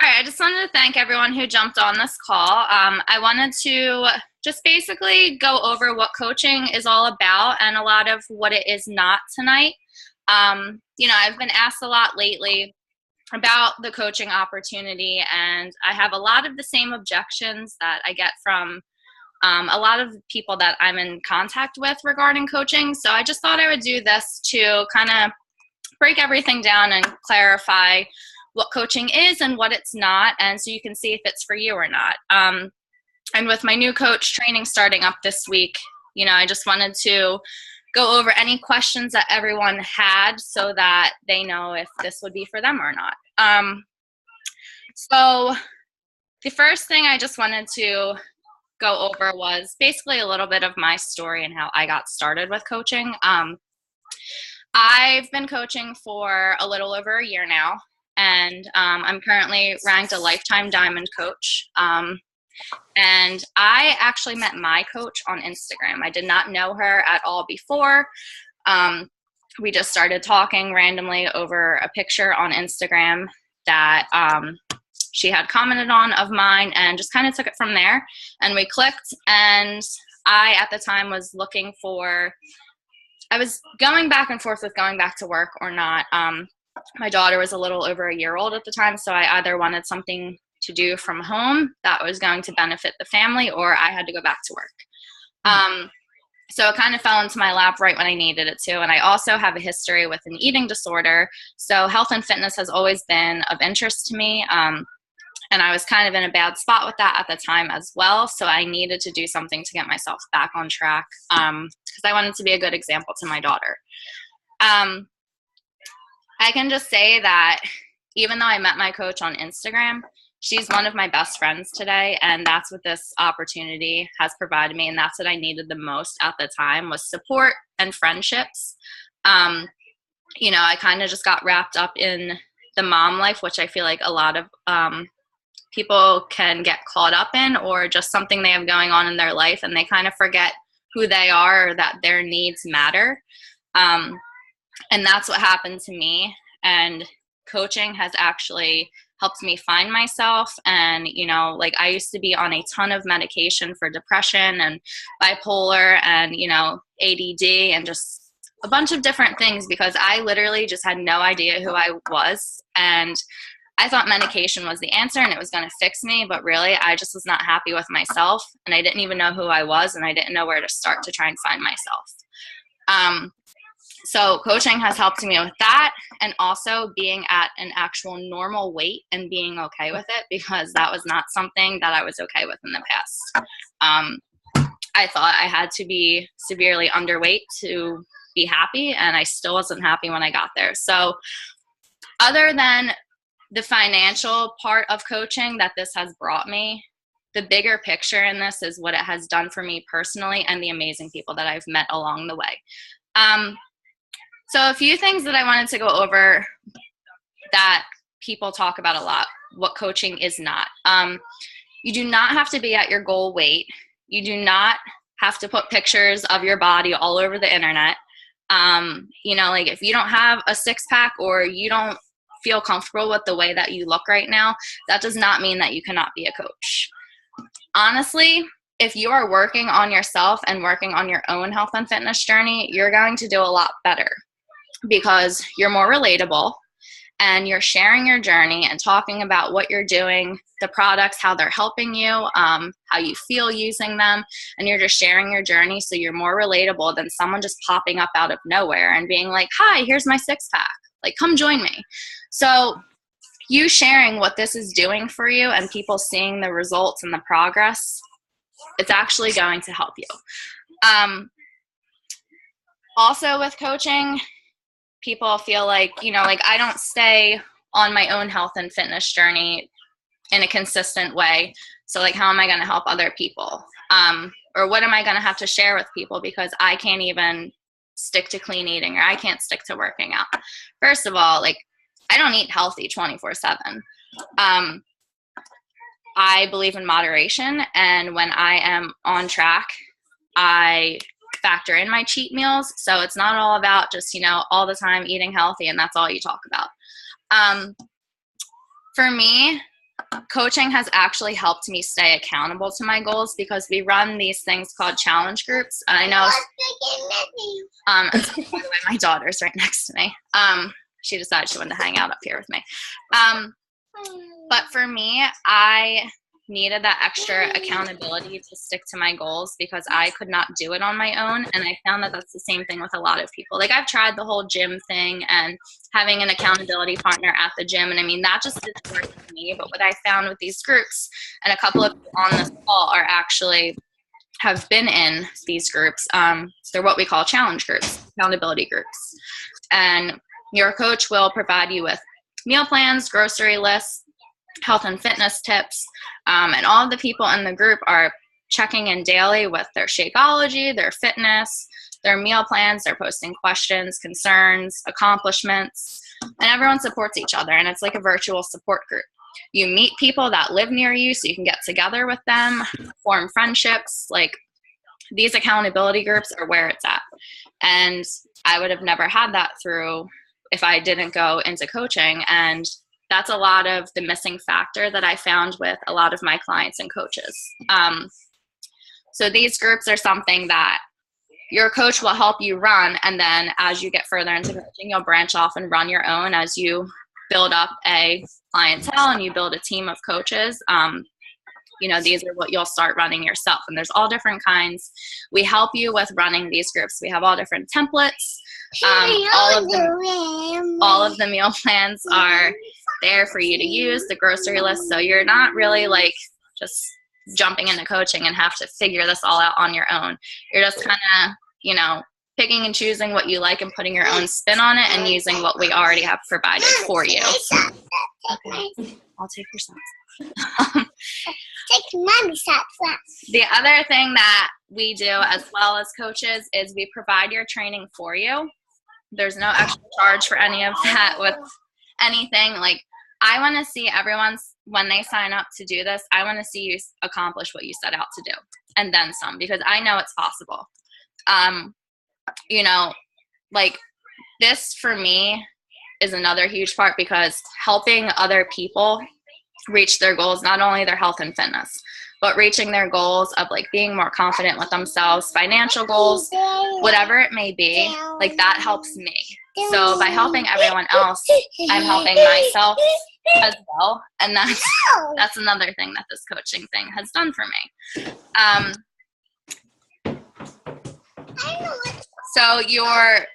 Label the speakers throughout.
Speaker 1: All right, I just wanted to thank everyone who jumped on this call. I wanted to just basically go over what coaching is all about and a lot of what it is not tonight. I've been asked a lot lately about the coaching opportunity, and I have a lot of the same objections that I get from a lot of people that I'm in contact with regarding coaching. So I just thought I would do this to kind of break everything down and clarify what coaching is and what it's not, and so you can see if it's for you or not. And with my new coach training starting up this week, I just wanted to go over any questions that everyone had so that they know if this would be for them or not. So the first thing I just wanted to go over was basically a little bit of my story and how I got started with coaching. I've been coaching for a little over a year now, and I'm currently ranked a lifetime diamond coach. And I actually met my coach on Instagram. I did not know her at all before. We just started talking randomly over a picture on Instagram that she had commented on of mine, and just kind of took it from there. And we clicked, and I, at the time, I was going back and forth with going back to work or not. My daughter was a little over a year old at the time, so I either wanted something to do from home that was going to benefit the family, or I had to go back to work. So it kind of fell into my lap right when I needed it to. And I also have a history with an eating disorder, so health and fitness has always been of interest to me. And I was kind of in a bad spot with that at the time as well. So I needed to do something to get myself back on track, because I wanted to be a good example to my daughter. I can just say that even though I met my coach on Instagram, she's one of my best friends today. And that's what this opportunity has provided me. And that's what I needed the most at the time, was support and friendships. I kind of just got wrapped up in the mom life, which I feel like a lot of people can get caught up in, or just something they have going on in their life, and they kind of forget who they are, or that their needs matter. And that's what happened to me. And coaching has actually helped me find myself. And, I used to be on a ton of medication for depression and bipolar and, ADD and just a bunch of different things, because I literally just had no idea who I was. And I thought medication was the answer and it was going to fix me, but really I just was not happy with myself, and I didn't even know who I was, and I didn't know where to start to try and find myself. So coaching has helped me with that, and also being at an actual normal weight and being okay with it, because that was not something that I was okay with in the past. I thought I had to be severely underweight to be happy, and I still wasn't happy when I got there. So other than the financial part of coaching that this has brought me, the bigger picture in this is what it has done for me personally and the amazing people that I've met along the way. So a few things that I wanted to go over that people talk about a lot, what coaching is not. You do not have to be at your goal weight. You do not have to put pictures of your body all over the internet. If you don't have a six-pack, or you don't feel comfortable with the way that you look right now, that does not mean that you cannot be a coach. Honestly, if you are working on yourself and working on your own health and fitness journey, you're going to do a lot better, because you're more relatable and you're sharing your journey and talking about what you're doing, the products, how they're helping you, how you feel using them, and you're just sharing your journey. So you're more relatable than someone just popping up out of nowhere and being like, "Hi, here's my six-pack. Like, come join me." So you sharing what this is doing for you and people seeing the results and the progress, it's actually going to help you. Also with coaching, people feel like, I don't stay on my own health and fitness journey in a consistent way. So how am I going to help other people? Or what am I going to have to share with people, because I can't even stick to clean eating, or I can't stick to working out. First of all, I don't eat healthy 24/7. I believe in moderation, and when I am on track, I factor in my cheat meals. So it's not all about just, all the time eating healthy and that's all you talk about. For me, coaching has actually helped me stay accountable to my goals because we run these things called challenge groups. And I know, and so, by the way, my daughter's right next to me. She decided she wanted to hang out up here with me. But for me, I needed that extra accountability to stick to my goals because I could not do it on my own. And I found that that's the same thing with a lot of people. Like, I've tried the whole gym thing and having an accountability partner at the gym. And I mean, that just didn't work for me. But what I found with these groups, and a couple of people on this call are actually have been in these groups. They're what we call challenge groups, accountability groups. And your coach will provide you with meal plans, grocery lists, health and fitness tips, and all of the people in the group are checking in daily with their Shakeology, their fitness, their meal plans. They're posting questions, concerns, accomplishments, and everyone supports each other. And it's like a virtual support group. You meet people that live near you so you can get together with them, form friendships. Like, these accountability groups are where it's at. And I would have never had that through if I didn't go into coaching. And that's a lot of the missing factor that I found with a lot of my clients and coaches. So these groups are something that your coach will help you run. And then as you get further into coaching, you'll branch off and run your own as you build up a clientele and you build a team of coaches. These are what you'll start running yourself. And there's all different kinds. We help you with running these groups. We have all different templates. All of the meal plans are there for you to use, the grocery list. So you're not really like just jumping into coaching and have to figure this all out on your own. You're just kind of, picking and choosing what you like and putting your own spin on it and using what we already have provided for you. Okay. I'll take your socks.
Speaker 2: Take Mommy's socks off.
Speaker 1: The other thing that we do as well as coaches is we provide your training for you. There's no extra charge for any of that with anything. Like, I want to see everyone's, when they sign up to do this, I want to see you accomplish what you set out to do and then some, because I know it's possible. Like, this for me is another huge part, because helping other people reach their goals, not only their health and fitness, but reaching their goals of like being more confident with themselves, financial goals, whatever it may be, like that helps me. So by helping everyone else, I'm helping myself as well. And that's another thing that this coaching thing has done for me. So your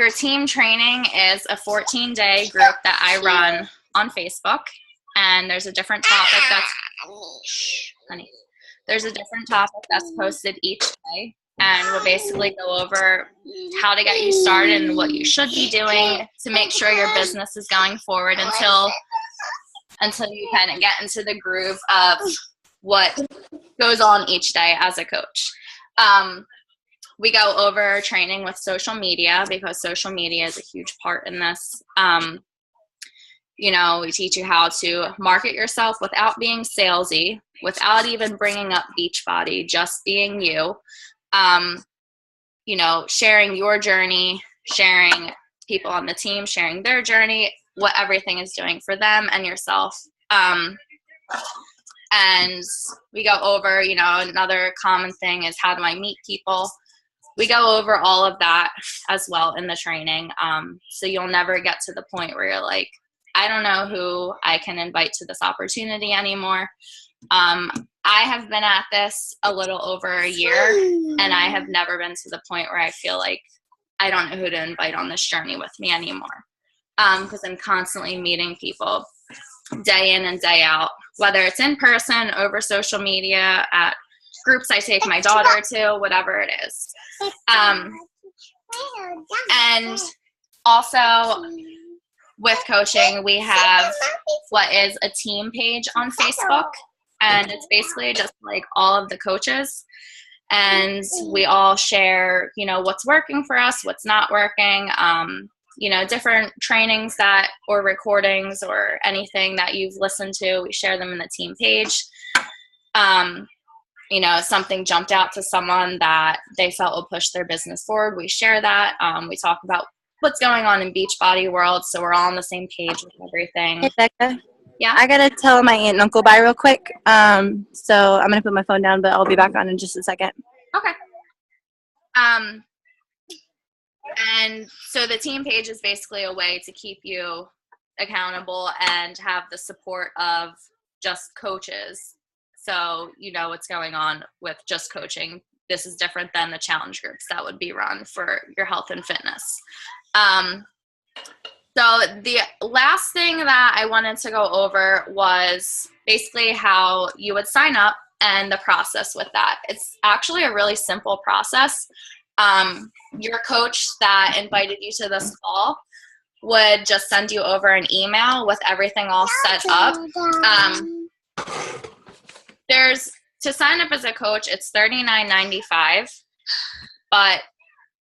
Speaker 1: team training is a 14-day group that I run on Facebook. And there's a different topic there's a different topic that's posted each day. And we'll basically go over how to get you started and what you should be doing to make sure your business is going forward until you kind of get into the groove of what goes on each day as a coach. We go over training with social media, because social media is a huge part in this. We teach you how to market yourself without being salesy, without even bringing up Beachbody, just being you. Sharing your journey, sharing people on the team, sharing their journey, what everything is doing for them and yourself. And we go over, another common thing is, how do I meet people? We go over all of that as well in the training. So you'll never get to the point where you're like, I don't know who I can invite to this opportunity anymore. I have been at this a little over a year, and I have never been to the point where I feel like I don't know who to invite on this journey with me anymore. Because I'm constantly meeting people day in and day out, whether it's in person, over social media, at groups I take my daughter to, whatever it is. And also, with coaching, we have what is a team page on Facebook, and it's basically just like all of the coaches, and we all share, what's working for us, what's not working, different trainings or recordings or anything that you've listened to. We share them in the team page. Something jumped out to someone that they felt will push their business forward, we share that. We talk about what's going on in Beachbody world, so we're all on the same page with everything.
Speaker 3: Hey, Becca.
Speaker 1: Yeah.
Speaker 3: I gotta tell my aunt and uncle bye real quick. So I'm gonna put my phone down, but I'll be back on in just a second.
Speaker 1: Okay. And so the team page is basically a way to keep you accountable and have the support of just coaches. So you know what's going on with just coaching. This is different than the challenge groups that would be run for your health and fitness. So the last thing that I wanted to go over was basically how you would sign up and the process with that. It's actually a really simple process. Your coach that invited you to this call would just send you over an email with everything all set up. To sign up as a coach, it's $39.95, but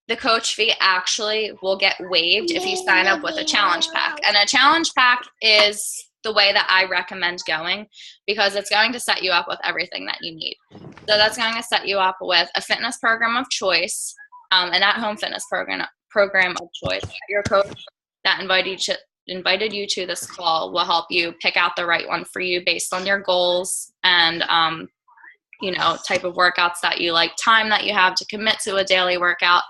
Speaker 1: the coach fee actually will get waived if you sign up with a challenge pack. And a challenge pack is the way that I recommend going because it's going to set you up with everything that you need. So that's going to set you up with a fitness program of choice, an at-home fitness program of choice. Your coach that invited you to this call will help you pick out the right one for you based on your goals and type of workouts that you like, time that you have to commit to a daily workout.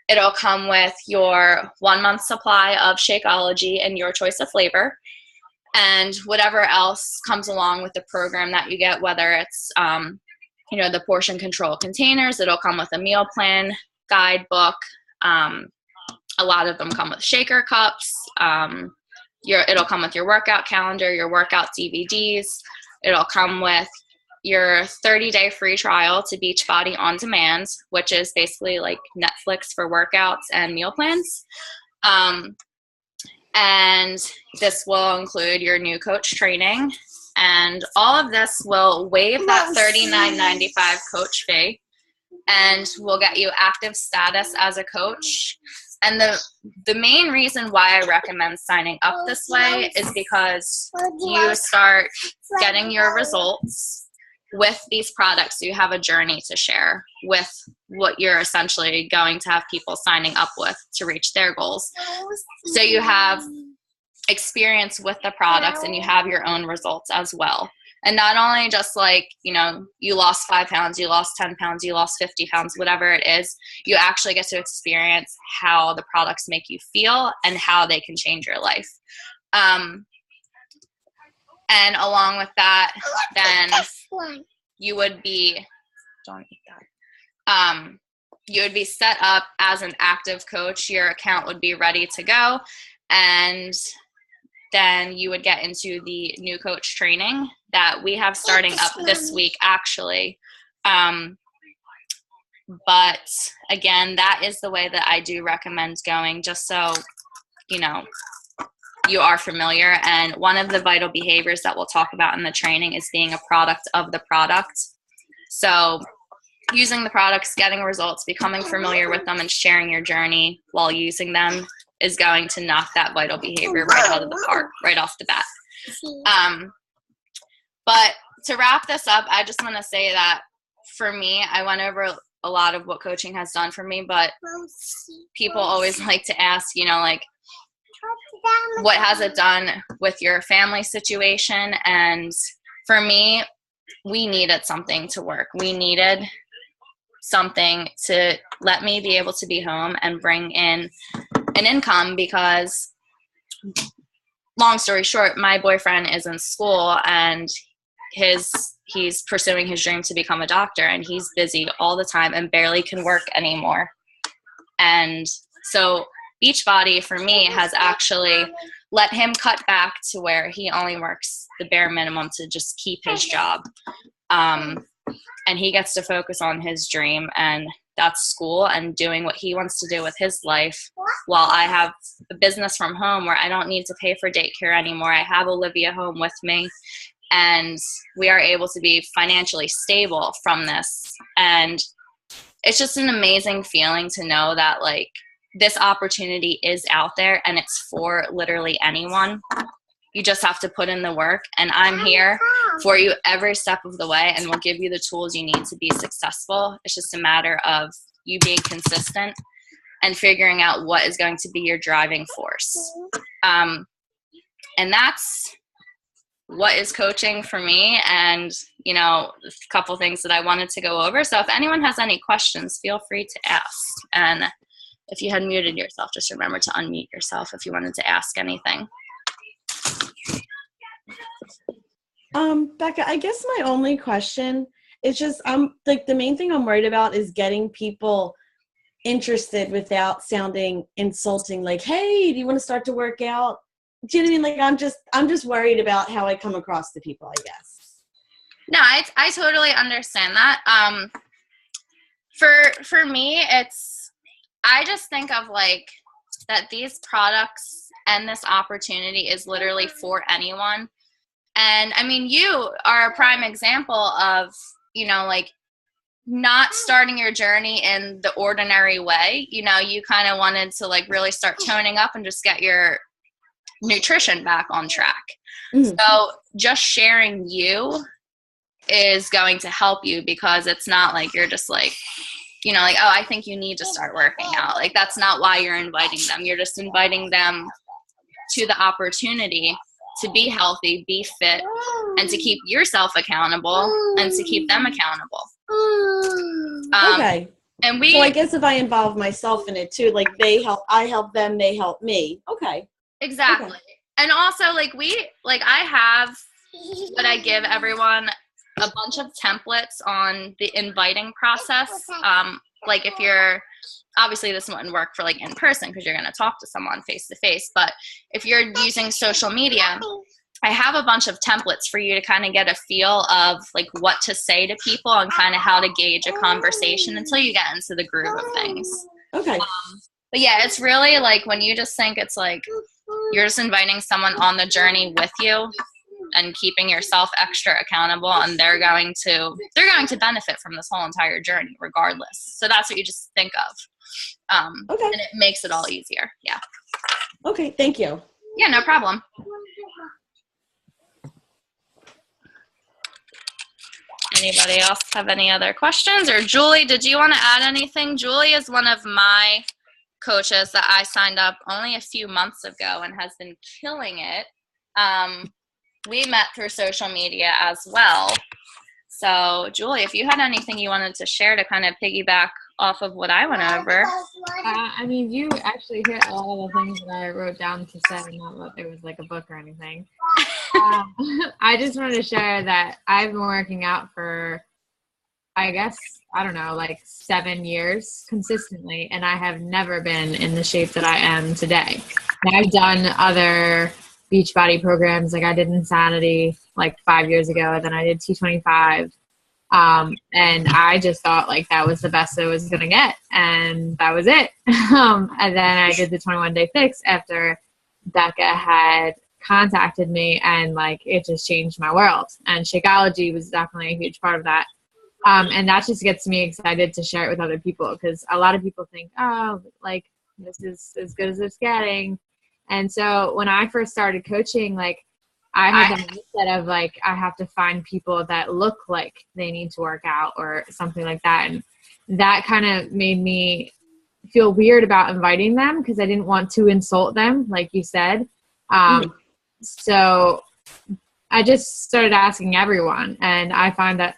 Speaker 1: It'll come with your 1 month supply of Shakeology and your choice of flavor and whatever else comes along with the program that you get, whether it's, the portion control containers. It'll come with a meal plan, guidebook. A lot of them come with shaker cups. It'll come with your workout calendar, your workout DVDs. It'll come with your 30-day free trial to Beachbody On Demand, which is basically like Netflix for workouts and meal plans. And this will include your new coach training. And all of this will waive that $39.95 coach fee and will get you active status as a coach. And the main reason why I recommend signing up this way is because you start getting your results with these products. So you have a journey to share with what you're essentially going to have people signing up with to reach their goals. So you have experience with the products and you have your own results as well. And not only just like, you lost 5 pounds, you lost 10 pounds, you lost 50 pounds, whatever it is, you actually get to experience how the products make you feel and how they can change your life. And along with that, then you would be, don't eat that. You would be set up as an active coach. Your account would be ready to go. And then you would get into the new coach training that we have starting up this week, actually. But again, that is the way that I do recommend going, just so, you are familiar. And one of the vital behaviors that we'll talk about in the training is being a product of the product. So using the products, getting results, becoming familiar with them, and sharing your journey while using them is going to knock that vital behavior right out of the park, right off the bat. But to wrap this up, I just want to say that for me, I went over a lot of what coaching has done for me, but people always like to ask, what has it done with your family situation? And for me, we needed something to work. We needed something to let me be able to be home and bring in an income because, long story short, my boyfriend is in school and he's pursuing his dream to become a doctor, and he's busy all the time and barely can work anymore. And so Beachbody for me has actually let him cut back to where he only works the bare minimum to just keep his job. And he gets to focus on his dream, and that's school and doing what he wants to do with his life, while I have a business from home where I don't need to pay for daycare anymore. I have Olivia home with me, and we are able to be financially stable from this. And it's just an amazing feeling to know that, like, this opportunity is out there and it's for literally anyone. You just have to put in the work, and I'm here for you every step of the way, and we'll give you the tools you need to be successful. It's just a matter of you being consistent and figuring out what is going to be your driving force. And that's what is coaching for me, and, you know, a couple things that I wanted to go over. So if anyone has any questions, feel free to ask. And if you had muted yourself, just remember to unmute yourself if you wanted to ask anything.
Speaker 4: Becca, I guess my only question is just, like, the main thing I'm worried about is getting people interested without sounding insulting, like, hey, do you want to start to work out? Do you know what I mean? Like, I'm just worried about how I come across to people, I guess.
Speaker 1: No, I totally understand that. For me, I just think of like that these products and this opportunity is literally for anyone. And I mean, you are a prime example of, you know, like, not starting your journey in the ordinary way. You know, you kind of wanted to like really start toning up and just get your nutrition back on track. So just sharing you is going to help you, because it's not like you're just like, you know, like, oh, I think you need to start working out. Like, that's not why you're inviting them. You're just inviting them to the opportunity to be healthy, be fit, and to keep yourself accountable and to keep them accountable.
Speaker 4: Okay.
Speaker 1: And
Speaker 4: so I guess if I involve myself in it too, like, I help them, they help me. Okay.
Speaker 1: Exactly. Okay. And also, like, I have what I give everyone a bunch of templates on the inviting process. Like, if you're, obviously this wouldn't work for like in person because you're going to talk to someone face to face, but if you're using social media, I have a bunch of templates for you to kind of get a feel of like what to say to people and kind of how to gauge a conversation until you get into the groove of things.
Speaker 4: Okay.
Speaker 1: But yeah, it's really like when you just think it's like you're just inviting someone on the journey with you and keeping yourself extra accountable, and they're going to benefit from this whole entire journey regardless. So that's what you just think of.
Speaker 4: Okay.
Speaker 1: And it makes it all easier. Yeah.
Speaker 4: Okay. Thank you.
Speaker 1: Yeah, no problem. Anybody else have any other questions? Or Julie, did you want to add anything? Julie is one of my coaches that I signed up only a few months ago and has been killing it. We met through social media as well. So, Julie, if you had anything you wanted to share to kind of piggyback off of what I went over.
Speaker 5: I mean, you actually hit all of the things that I wrote down to say, not that it was like a book or anything. I just wanted to share that I've been working out for, I guess, I don't know, like 7 years consistently, and I have never been in the shape that I am today. And I've done other Beachbody programs, like I did Insanity like 5 years ago, then I did T25, and I just thought like that was the best I was gonna get, and that was it. And then I did the 21-day fix after Becca had contacted me, and like it just changed my world, and Shakeology was definitely a huge part of that. And that just gets me excited to share it with other people, because a lot of people think, oh, like this is as good as it's getting. And so when I first started coaching, like I had the mindset of like, I have to find people that look like they need to work out or something like that. And that kind of made me feel weird about inviting them, because I didn't want to insult them, like you said. So I just started asking everyone, and I find that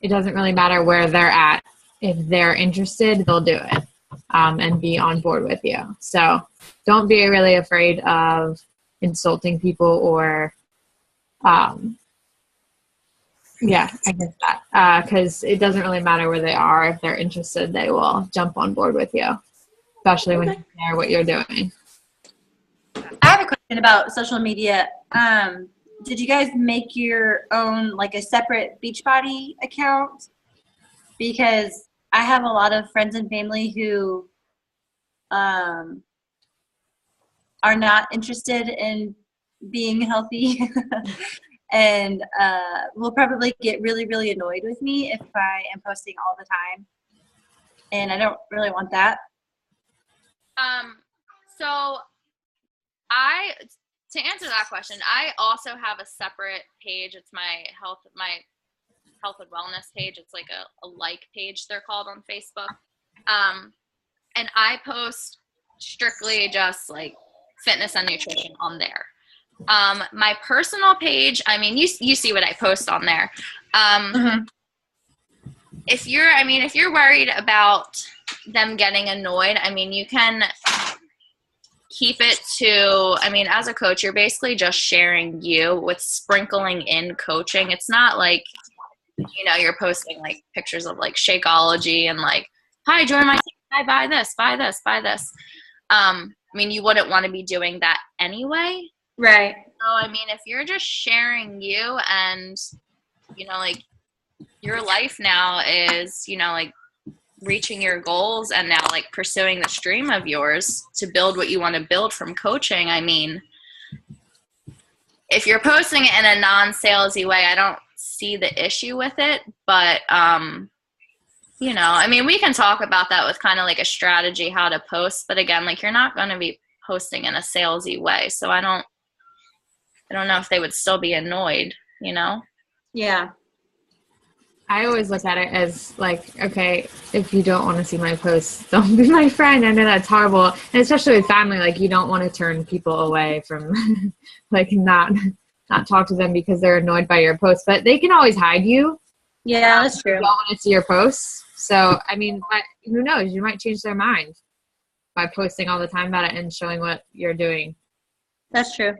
Speaker 5: it doesn't really matter where they're at. If they're interested, they'll do it, and be on board with you. So don't be really afraid of insulting people or, I guess that, because it doesn't really matter where they are. If they're interested, they will jump on board with you, especially when you share what you're doing.
Speaker 6: I have a question about social media. Did you guys make your own, like a separate Beachbody account? Because I have a lot of friends and family who are not interested in being healthy and will probably get really, really annoyed with me if I am posting all the time. And I don't really want that.
Speaker 1: So to answer that question, I also have a separate page. It's my health and wellness page. It's like a like page, they're called, on Facebook. And I post strictly just like fitness and nutrition on there. My personal page, I mean, you see what I post on there. If you're worried about them getting annoyed, I mean, you can keep it to, I mean, as a coach, you're basically just sharing you with sprinkling in coaching. It's not like, you know, you're posting like pictures of like Shakeology and like, hi, join my team, hi, buy this, buy this, buy this. I mean, you wouldn't want to be doing that anyway.
Speaker 6: Right.
Speaker 1: So, I mean, if you're just sharing you and, you know, like your life now is, you know, like reaching your goals and now like pursuing this dream of yours to build what you want to build from coaching. I mean, if you're posting it in a non-salesy way, I don't see the issue with it, but, you know, I mean, we can talk about that with kind of like a strategy, how to post, but again, like you're not going to be posting in a salesy way. So I don't know if they would still be annoyed, you know?
Speaker 6: Yeah.
Speaker 5: I always look at it as like, okay, if you don't want to see my posts, don't be my friend. I know that's horrible. And especially with family, like you don't want to turn people away from like not talk to them because they're annoyed by your posts, but they can always hide you.
Speaker 6: Yeah, that's true.
Speaker 5: You don't want to see your posts. So, I mean, but who knows? You might change their mind by posting all the time about it and showing what you're doing.
Speaker 6: That's true.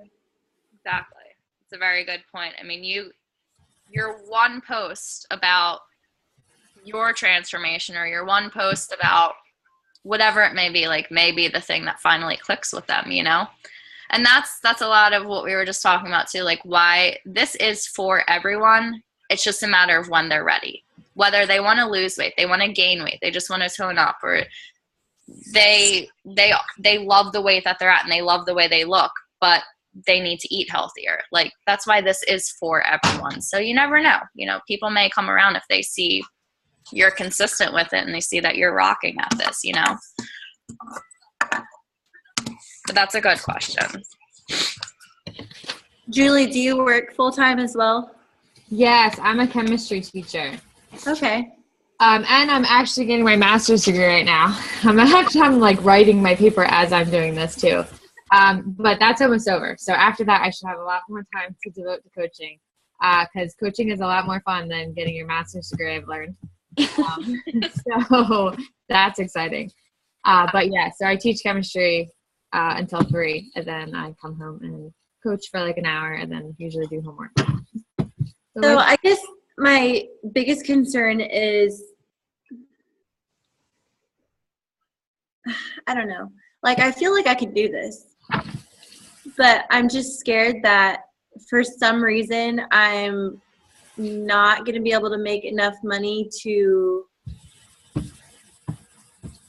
Speaker 1: Exactly. It's a very good point. I mean, your one post about your transformation or your one post about whatever it may be, like maybe the thing that finally clicks with them, you know? And that's a lot of what we were just talking about too, like why this is for everyone. It's just a matter of when they're ready. Whether they want to lose weight, they want to gain weight, they just want to tone up, or they love the weight that they're at and they love the way they look, but they need to eat healthier. Like that's why this is for everyone. So you never know, you know, people may come around if they see you're consistent with it and they see that you're rocking at this, you know. But that's a good question.
Speaker 6: Julie, do you work full-time as well?
Speaker 5: Yes, I'm a chemistry teacher.
Speaker 6: Okay.
Speaker 5: And I'm actually getting my master's degree right now. I'm like writing my paper as I'm doing this too. But that's almost over. So after that, I should have a lot more time to devote to coaching, because coaching is a lot more fun than getting your master's degree, I've learned. So that's exciting. But yeah, so I teach chemistry until 3, and then I come home and coach for like an hour, and then usually do homework.
Speaker 6: So I guess my biggest concern is, I don't know, like I feel like I could do this, but I'm just scared that for some reason I'm not going to be able to make enough money to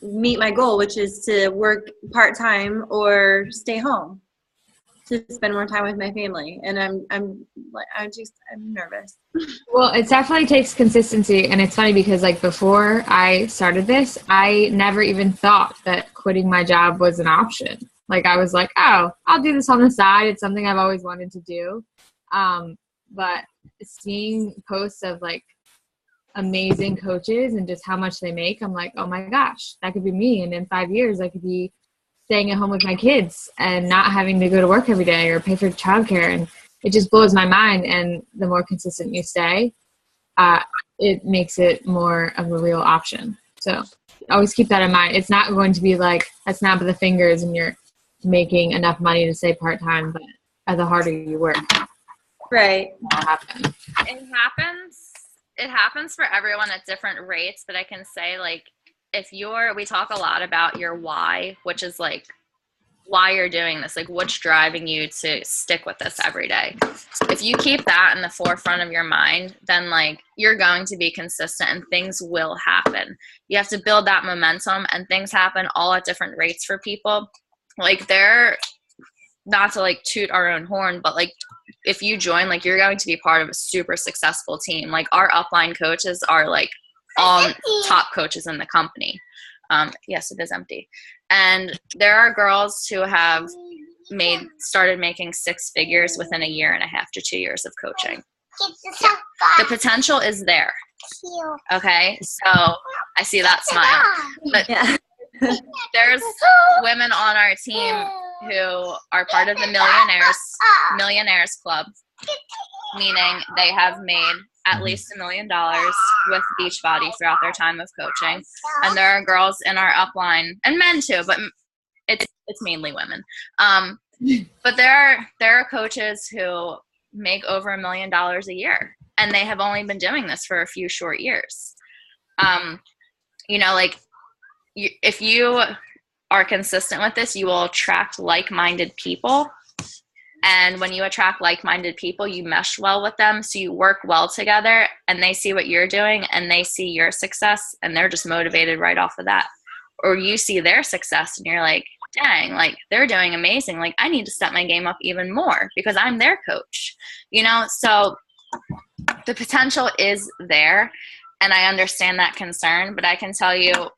Speaker 6: meet my goal, which is to work part-time or stay home to spend more time with my family. And I'm nervous.
Speaker 5: Well, it definitely takes consistency. And it's funny because like before I started this, I never even thought that quitting my job was an option. Like I was like, oh, I'll do this on the side. It's something I've always wanted to do. But seeing posts of like amazing coaches and just how much they make, I'm like, oh my gosh, that could be me. And in 5 years, I could be staying at home with my kids and not having to go to work every day or pay for childcare. And it just blows my mind. And the more consistent you stay, it makes it more of a real option. So always keep that in mind. It's not going to be like a snap of the fingers and you're making enough money to stay part-time, but the harder you work.
Speaker 6: Right.
Speaker 1: It happens for everyone at different rates, but I can say like we talk a lot about your why, which is like why you're doing this, like what's driving you to stick with this every day. If you keep that in the forefront of your mind, then like you're going to be consistent and things will happen. You have to build that momentum, and things happen all at different rates for people. Like they're not to like toot our own horn, but like if you join, like you're going to be part of a super successful team. Like our upline coaches are like all top coaches in the company. Yes, it is empty. And there are girls who have started making 6 figures within 1.5 to 2 years of coaching. The potential is there. Okay, so I see that smile. But
Speaker 6: Yeah.
Speaker 1: there's women on our team who are part of the millionaires club, meaning they have made at least $1 million with Beachbody throughout their time of coaching. And there are girls in our upline, and men too, but it's mainly women. But there are coaches who make over $1 million a year, and they have only been doing this for a few short years. Like if you are consistent with this, you will attract like-minded people. And when you attract like-minded people, you mesh well with them. So you work well together, and they see what you're doing and they see your success, and they're just motivated right off of that. Or you see their success and you're like, dang, like they're doing amazing. Like I need to step my game up even more because I'm their coach, So the potential is there, and I understand that concern, but I can tell you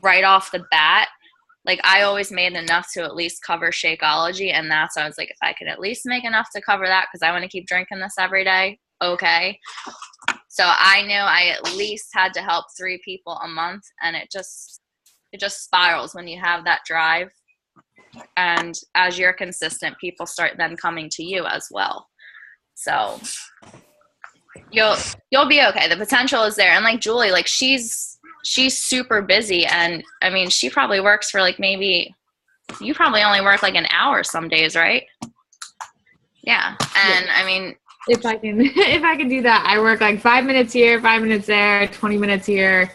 Speaker 1: right off the bat, like I always made enough to at least cover Shakeology, and I was like, if I could at least make enough to cover that because I want to keep drinking this every day, okay. So I knew I at least had to help 3 people a month, and it just spirals when you have that drive. And as you're consistent, people start then coming to you as well. So you'll be okay. The potential is there. And like Julie, like she's super busy, and I mean she probably works for like maybe you probably only work like an hour some days, right? Yeah. And I mean
Speaker 5: if I can do that, I work like 5 minutes here, 5 minutes there, 20 minutes here,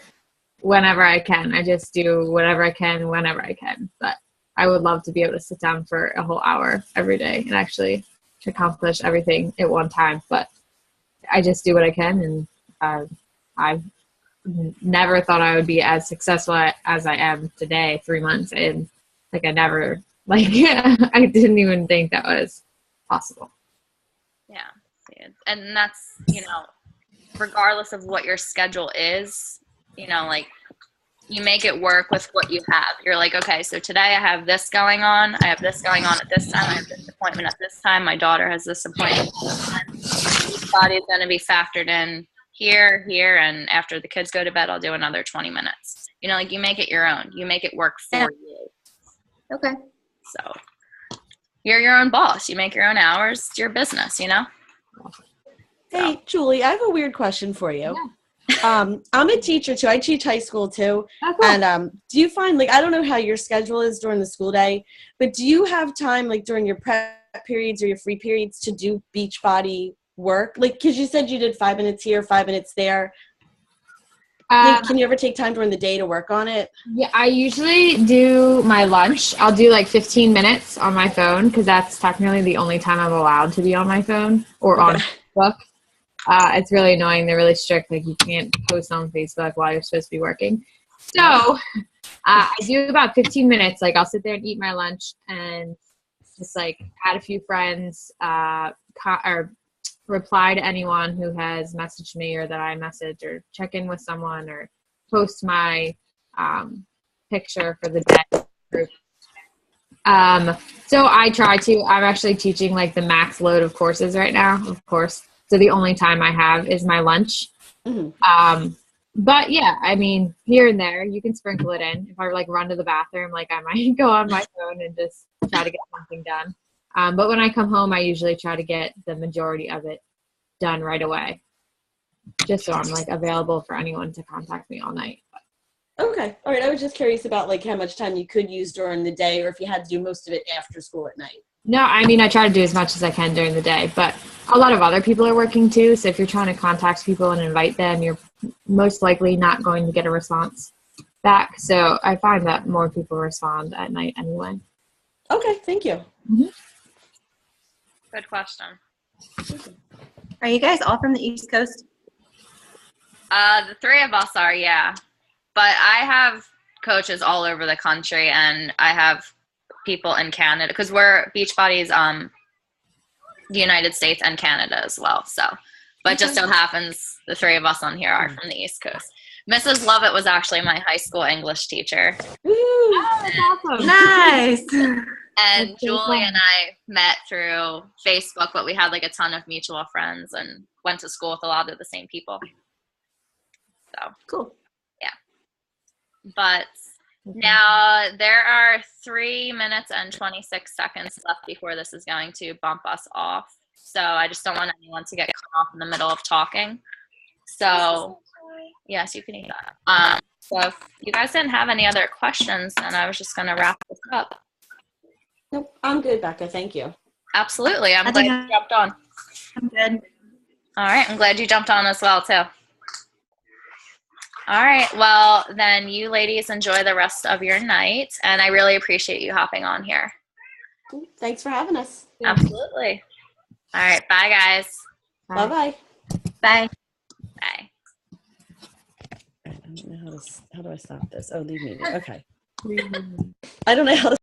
Speaker 5: whenever I can. I just do whatever I can whenever I can. But I would love to be able to sit down for a whole hour every day and actually accomplish everything at one time. But I just do what I can, and I've never thought I would be as successful as I am today, 3 months in. Like I never, like I didn't even think that was possible.
Speaker 1: Yeah. And that's, regardless of what your schedule is, like you make it work with what you have. You're like, okay, so today I have this going on. I have this going on at this time. I have this appointment at this time. My daughter has this appointment at this time. Each body is going to be factored in here, and after the kids go to bed, I'll do another 20 minutes. Like you make it your own. You make it work for you.
Speaker 6: Okay.
Speaker 1: So you're your own boss. You make your own hours. It's your business,
Speaker 4: Hey, Julie, I have a weird question for you. Yeah. I'm a teacher too. I teach high school too.
Speaker 5: Oh, cool.
Speaker 4: And do you find, like, I don't know how your schedule is during the school day, but do you have time, like, during your prep periods or your free periods to do Beachbody work? Like, because you said you did 5 minutes here, 5 minutes there. Can you ever take time during the day to work on it?
Speaker 5: Yeah, I usually do my lunch. I'll do like 15 minutes on my phone because that's technically the only time I'm allowed to be on my phone or on Facebook. It's really annoying. They're really strict. Like you can't post on Facebook while you're supposed to be working. So I do about 15 minutes. Like I'll sit there and eat my lunch and just like add a few friends or reply to anyone who has messaged me or that I message, or check in with someone, or post my picture for the day group. So I try to. I'm actually teaching like the max load of courses right now, of course. So the only time I have is my lunch. Mm-hmm. But yeah, I mean, here and there, you can sprinkle it in. If I like run to the bathroom, like I might go on my phone and just try to get something done. But when I come home, I usually try to get the majority of it done right away, just so I'm like available for anyone to contact me all night.
Speaker 4: Okay. All right. I was just curious about like how much time you could use during the day, or if you had to do most of it after school at night.
Speaker 5: No, I mean, I try to do as much as I can during the day, but a lot of other people are working too. So if you're trying to contact people and invite them, you're most likely not going to get a response back. So I find that more people respond at night anyway.
Speaker 4: Okay. Thank you.
Speaker 5: Mm-hmm.
Speaker 1: Good question.
Speaker 6: Are you guys all from the East Coast?
Speaker 1: The 3 of us are, yeah. But I have coaches all over the country, and I have people in Canada because we're Beachbody's the United States and Canada as well. So, but just so happens the 3 of us on here are from the East Coast. Mrs. Lovett was actually my high school English teacher.
Speaker 5: Woo! Oh, that's awesome.
Speaker 6: Nice.
Speaker 1: And
Speaker 5: That's so
Speaker 1: Julie
Speaker 5: fun.
Speaker 1: and I met through Facebook, but we had like a ton of mutual friends and went to school with a lot of the same people. So
Speaker 6: Cool.
Speaker 1: yeah. But Now, there are 3 minutes and 26 seconds left before this is going to bump us off. So I just don't want anyone to get cut off in the middle of talking. So, yes, you can eat that. So if you guys didn't have any other questions, then I was just going to wrap this up.
Speaker 4: Nope, I'm good, Becca. Thank you.
Speaker 1: Absolutely. I'm glad you jumped on.
Speaker 6: I'm good.
Speaker 1: All right. I'm glad you jumped on as well, too. All right. Well, then you ladies enjoy the rest of your night. And I really appreciate you hopping on here.
Speaker 4: Thanks for having us.
Speaker 1: Absolutely. All right. Bye, guys.
Speaker 4: Bye-bye.
Speaker 6: Bye.
Speaker 1: Bye.
Speaker 4: I don't know how do I stop this? Oh, leave me. Okay. I don't know how to